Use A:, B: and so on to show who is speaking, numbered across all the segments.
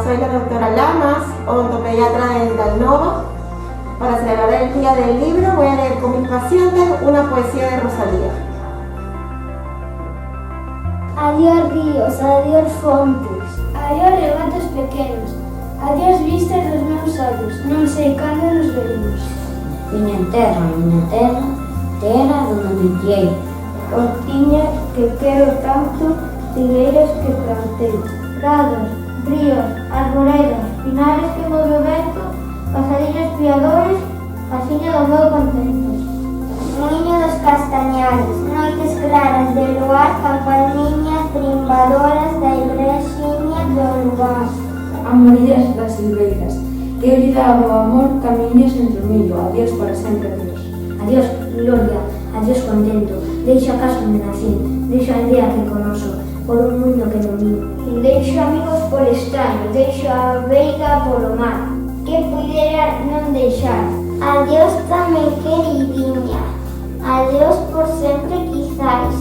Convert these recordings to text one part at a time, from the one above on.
A: soy la doctora Lamas, odontopediatra dental Nova. Para celebrar el Día del Libro voy a leer con mis pacientes una poesía de Rosalía.
B: Adiós ríos, adiós fontes, adiós regatos pequenos, adiós vistas dos meus ollos, non sei cando nos veremos.
C: Miña terra, terra donde me criei.
B: Cortiñas que quero tanto, figueiras que plantei, prados, ríos, arboredas, pinares que move o vento, pasarillos piadores, casiña do meu contento.
D: Muiño dos castañares, noites claras de luar, campaniñas trimbadoras da igrexiña do lugar.
E: Amorillas das silveiras, que lle daba o amor camiños entre o millo, adiós para sempre, adiós.
B: Adiós, gloria, adiós contento, deixo a casa onde nacín, deixo a aldea que conoso, por un mundo que domino. Deixo amigos por extraño, deixo a veiga polo mar, que puidera non deixar.
D: Adiós tamén queridinha, adiós por sempre quizás,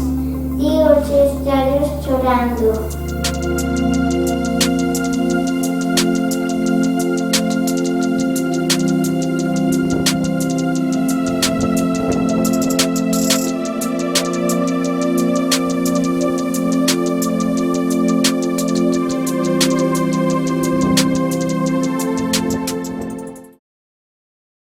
D: digo che este adiós chorando.